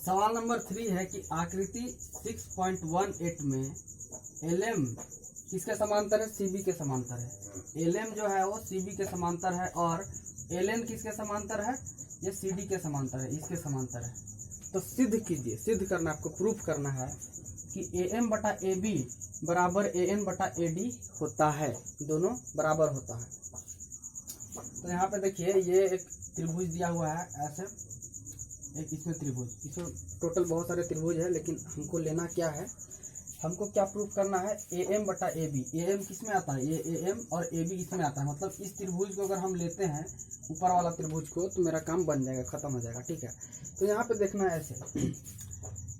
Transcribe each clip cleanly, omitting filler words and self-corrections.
सवाल नंबर 3 है कि आकृति 6.18 में LM किसके समांतर है? CB के समांतर है। LM जो है वो CB के समांतर है और LN किसके समांतर है? ये CD के समांतर है, इसके समांतर है। तो सिद्ध कीजिए, सिद्ध करना आपको, प्रूफ करना है कि AM बटा AB बराबर AN बटा AD होता है, दोनों बराबर होता है। तो यहाँ पे देखिए ये एक त्रिभुज दिया हुआ है ऐसे, एक इसमें त्रिभुज, इसमें टोटल बहुत सारे त्रिभुज है, लेकिन हमको लेना क्या है, हमको क्या प्रूफ करना है? AM बटा AB। AM किस में आता है? ये AM और AB इसमें आता है। मतलब इस त्रिभुज को अगर हम लेते हैं, ऊपर वाला त्रिभुज को, तो मेरा काम बन जाएगा, खत्म हो जाएगा। ठीक है, तो यहाँ पे देखना है ऐसे।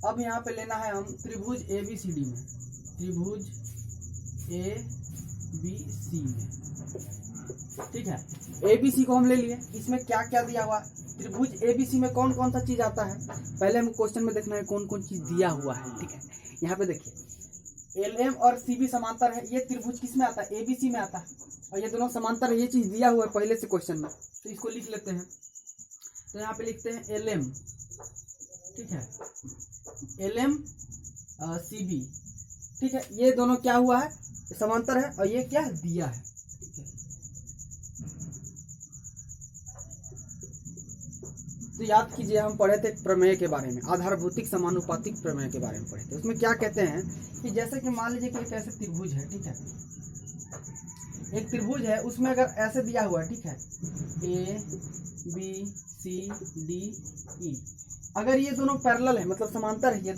अब यहाँ पे लेना है हम त्रिभुज ABCD में, त्रिभुज ABC में। ठीक है, ABC को हम ले लिए, इसमें क्या क्या दिया हुआ? त्रिभुज ABC में कौन कौन सा चीज आता है? पहले हम क्वेश्चन में देखना है कौन कौन चीज दिया हुआ है। ठीक है, यहाँ पे देखिए LM और CB समांतर है। ये त्रिभुज किस में आता है? ABC में आता है, और ये दोनों समांतर है। ये चीज दिया हुआ है पहले से क्वेश्चन में, तो इसको लिख लेते हैं। तो यहाँ पे लिखते हैं LM, ठीक है, LM CB। ठीक है, ये दोनों क्या हुआ है? समांतर है, और ये क्या दिया है। ठीक है, तो याद कीजिए हम पढ़े थे प्रमेय के बारे में, आधारभौतिक समानुपातिक प्रमेय के बारे में पढ़े थे। उसमें क्या कहते हैं कि जैसे कि मान लीजिए कि एक ऐसे त्रिभुज है। ठीक है, एक त्रिभुज है, उसमें अगर ऐसे दिया हुआ है, ठीक है, ABCDE, अगर ये दोनों पैरेलल है, मतलब समांतर है, ये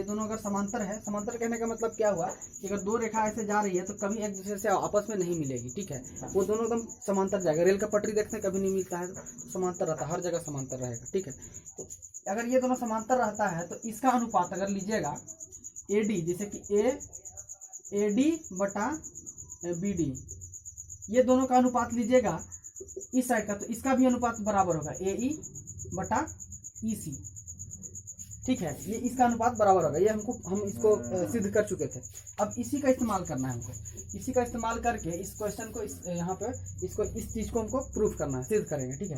दोनों अगर समांतर है, समांतर कहने का मतलब क्या हुआ कि अगर दो रेखा ऐसे जा रही है तो कभी एक दूसरे से आपस में नहीं मिलेगी। ठीक है, वो दोनों एकदम समांतर जाएगा। रेल का पटरी देखते हैं, कभी नहीं मिलता है, तो समांतर रहता है, हर जगह समांतर रहेगा। ठीक है, तो अगर ये दोनों समांतर रहता है तो इसका अनुपात अगर लीजिएगा AD, जैसे कि AD बटा BD, ये दोनों का अनुपात लीजिएगा इस साइड का, तो इसका भी अनुपात बराबर होगा AE बटा EC। ठीक है, ये इसका अनुपात बराबर होगा। ये हम इसको सिद्ध कर चुके थे। अब इसी का इस्तेमाल करना है हमको, इसी का इस्तेमाल करके इस क्वेश्चन को यहाँ पे इसको, इस चीज को हमको प्रूफ करना है, सिद्ध करेंगे। ठीक है,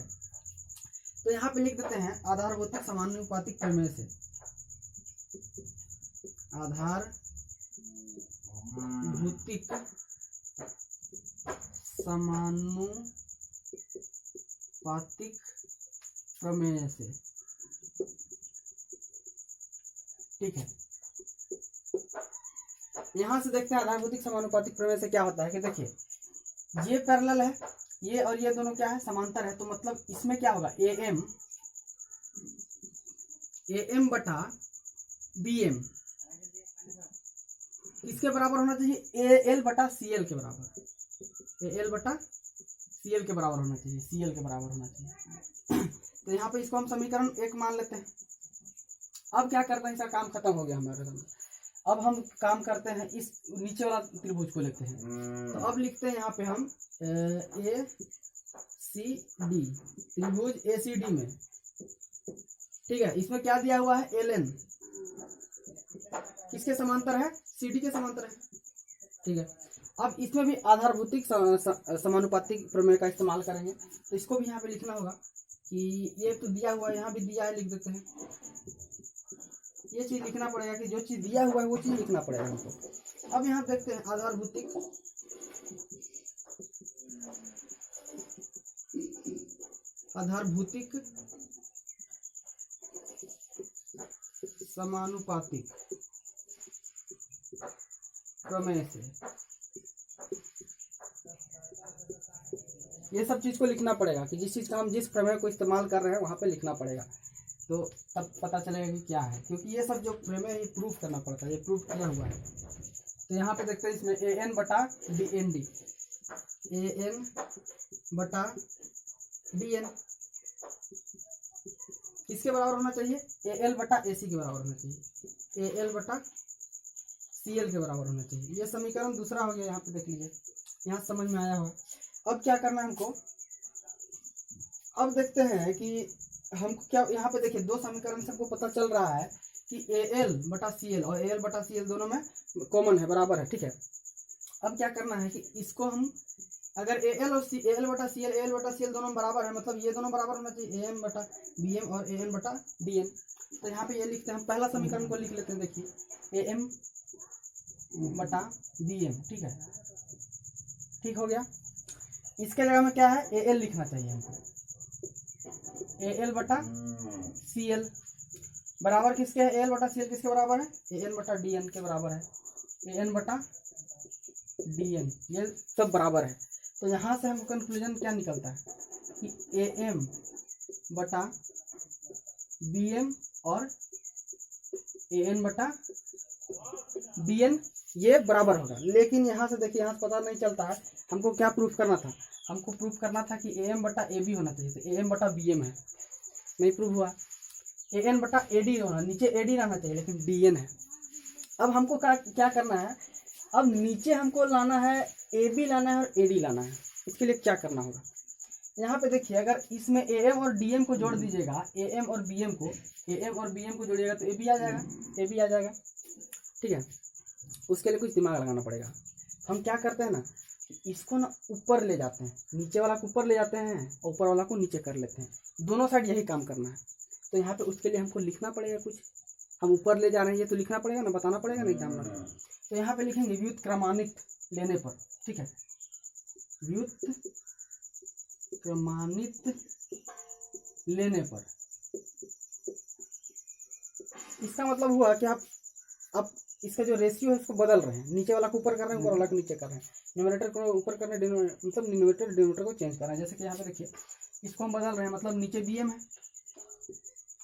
तो यहाँ पे लिख देते हैं आधारभौतिक समानुपातिक प्रमेय से, आधारभौतिक समानुपातिक प्रमेय से। ठीक है, यहां से देखते हैं आधारभौतिक समानुपातिक प्रमेय से क्या होता है कि देखिए ये पैरेलल है, ये और ये दोनों क्या है? समांतर है। तो मतलब इसमें क्या होगा? AM बटा BM किसके बराबर होना चाहिए? AL बटा CL के बराबर, AL बटा CL के बराबर होना चाहिए, CL के बराबर होना चाहिए। तो यहाँ पे इसको हम समीकरण 1 मान लेते हैं। अब क्या करते हैं, इसका काम खत्म हो गया हमारे सामने। अब हम काम करते हैं, इस नीचे वाला त्रिभुज को लेते हैं। तो अब लिखते हैं यहाँ पे हम ACD, त्रिभुज ACD में। ठीक है, इसमें क्या दिया हुआ है? LN किसके समांतर है? CD के समांतर है। ठीक है, अब इसमें भी आधारभौतिक समानुपातिक प्रमेय का इस्तेमाल करेंगे। तो इसको भी यहाँ पे लिखना होगा कि ये तो दिया हुआ है, यहाँ भी दिया है, लिख देते हैं। ये चीज लिखना पड़ेगा कि जो चीज दिया हुआ है वो चीज लिखना पड़ेगा हमको। अब यहाँ देखते हैं आधारभौतिक समानुपातिक प्रमेय से ये सब चीज को लिखना पड़ेगा कि जिस चीज का हम जिस प्रमेय को इस्तेमाल कर रहे हैं वहां पे लिखना पड़ेगा, तो तब पता चलेगा कि क्या है। क्योंकि ये सब जो प्रमेय है ये प्रूफ करना पड़ता है, ये प्रूफ किया हुआ है। तो यहाँ पे देखते हैं इसमें AN बटा BND, AN बटा BN किसके बराबर होना चाहिए? AL बटा AC के बराबर होना चाहिए, AL बटा CL के बराबर होना चाहिए। ये समीकरण दूसरा हो गया। यहाँ पे देख लीजिए, यहाँ समझ में आया होगा। अब क्या करना है हमको? अब देखते हैं कि हमको क्या, यहाँ पे देखिए दो समीकरण से हमको पता चल रहा है कि AL बटा CL और AL बटा CL दोनों में कॉमन है, बराबर है। ठीक है, अब क्या करना है कि इसको हम अगर ए एल और सी ए एल बटा सी एल दोनों बराबर है, मतलब ये दोनों बराबर होना चाहिए, ए एम बटा बी एम और ए एन बटा डी एन। तो यहाँ पे ये लिखते हैं हम, पहला समीकरण को लिख लेते हैं। देखिए ए एम बटा बी एम, ठीक है, ठीक हो गया। इसके जगह में क्या है, ए एल लिखना चाहिए हमको, ए एल बटा सी एल बराबर किसके है, ए एल बटा सी एल किसके बराबर है, ए एन बटा डी एन के बराबर है, ए एन बटा डी एन, ये सब बराबर है। तो यहाँ से हमको कंक्लूजन क्या निकलता है कि ए एम बटा बी एम और ए एन बटा डी एन ये बराबर होगा। लेकिन यहाँ से देखिए, यहाँ से पता नहीं चलता है हमको क्या प्रूफ करना था, हमको प्रूफ करना था कि ए एम बटा ए बी होना चाहिए, तो ए एम बटा बी एम है, नहीं प्रूफ हुआ। ए एन बटा ए डी होना, नीचे ए डी रहना चाहिए लेकिन डी एन है। अब हमको क्या करना है, अब नीचे हमको लाना है ए बी लाना है और ए डी लाना है। इसके लिए क्या करना होगा, यहाँ पे देखिए, अगर इसमें ए एम और डी एम को जोड़ दीजिएगा, ए एम और बी एम को जोड़िएगा तो ए बी आ जाएगा, ठीक है। उसके लिए कुछ दिमाग लगाना पड़ेगा। हम क्या करते हैं ना, इसको ना ऊपर ले जाते हैं, नीचे वाला को ऊपर ले जाते हैं और ऊपर वाला को नीचे कर लेते हैं, दोनों साइड यही काम करना है। तो यहाँ पे उसके लिए हमको लिखना पड़ेगा कुछ, हम ऊपर ले जा रहे हैं ये तो लिखना पड़ेगा ना, बताना पड़ेगा नहीं क्या होना। तो यहाँ पे लिखेंगे व्युत्क्रमानित लेने पर, ठीक है, व्युत्क्रमानित लेने पर। इसका मतलब हुआ कि आप इसका जो रेशियो है इसको बदल रहे हैं, नीचे वाला को ऊपर कर रहे हैं, ऊपर वाला को नीचे कर रहे हैं, न्यूमरेटर को ऊपर कर रहे हैं, मतलब न्यूमरेटर डिनोमिनेटर को चेंज कर रहे हैं। जैसे कि यहाँ पे देखिए, इसको हम बदल रहे हैं, मतलब नीचे बी एम है,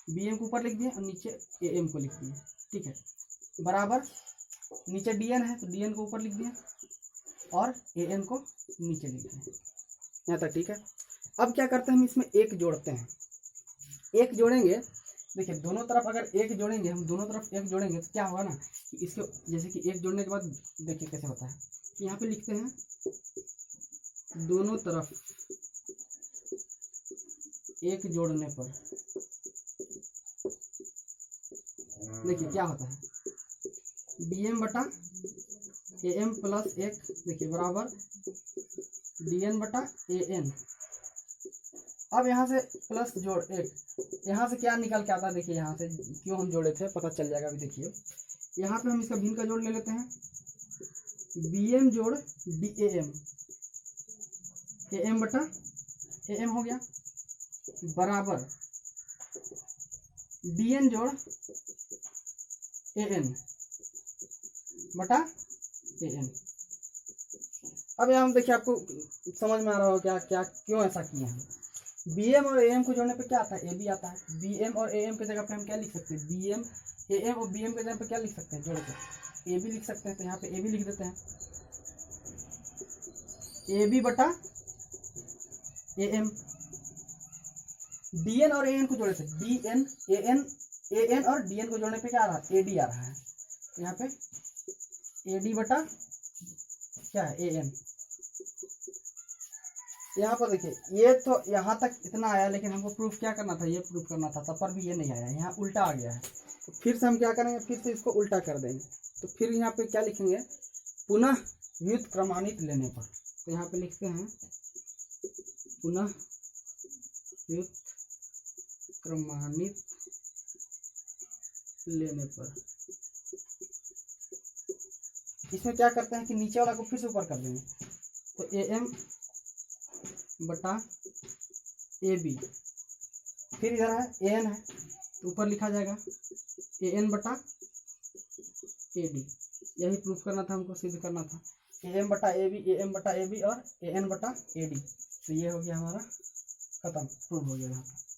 बी एम को ऊपर लिख दिए और नीचे ए एम को लिख दिए, ठीक है, बराबर नीचे डी एन है तो डी एन को ऊपर लिख दिए और ए एन को नीचे लिख दिए, यहाँ तक ठीक है। अब क्या करते हैं, हम इसमें एक जोड़ते हैं, एक जोड़ेंगे, देखिए दोनों तरफ अगर एक जोड़ेंगे, हम दोनों तरफ एक जोड़ेंगे तो क्या होगा ना कि इसको, जैसे कि एक जोड़ने के बाद देखिए कैसे होता है, यहाँ पे लिखते हैं दोनों तरफ एक जोड़ने पर, देखिए क्या होता है, बी एम बटा ए एम प्लस एक, देखिए बराबर डी एन बटा ए एन। अब यहाँ से प्लस जोड़ एक, यहाँ से क्या निकल के आता है, देखिए यहाँ से क्यों हम जोड़े थे पता चल जाएगा। अभी देखिए यहाँ पे हम इसका भिन्न का जोड़ ले लेते हैं, बी एम जोड़ डी ए एम बटा ए एम हो गया, बराबर डी एन जोड़ ए एन बटा ए एन। अब यहाँ हम देखिए, आपको समझ में आ रहा हो क्या क्या क्यों ऐसा किए हैं। बी एम और ए एम को जोड़ने पे क्या आता है, ए बी आता है, बी एम और ए एम के जगह पे हम क्या लिख सकते हैं, बी एम ए एम और बी एम के जगह पे क्या लिख सकते हैं, जोड़ के ए बी लिख सकते हैं। तो यहाँ पे ए बी लिख देते हैं, ए बी बटा ए एम। डी एन और ए एन को जोड़े थे, डी एन ए एन और डी एन को जोड़ने पे क्या आ रहा है, ए डी आ रहा है। तो यहाँ पे ए डी बटा क्या है, ए एन। यहाँ पर देखिए, ये तो यहाँ तक इतना आया, लेकिन हमको प्रूफ क्या करना था, ये प्रूफ करना था, तब पर भी ये नहीं आया, यहाँ उल्टा आ गया है। तो फिर से हम क्या करेंगे, फिर से इसको उल्टा कर देंगे। तो फिर यहाँ पे क्या लिखेंगे, पुनः व्युत्क्रमानित लेने पर। तो यहाँ पे लिखते हैं पुनः व्युत्क्रमानित लेने पर। इसमें क्या करते हैं कि नीचे वाला को फिर से ऊपर कर देंगे, तो ए एम बटा ए बी, फिर इधर है ए एन है तो ऊपर लिखा जाएगा ए एन बटा ए डी। यही प्रूफ करना था, हमको सिद्ध करना था, ए एम बटा ए बी और ए एन बटा ए डी। तो ये हो गया हमारा खत्म, प्रूफ हो गया यहाँ पर।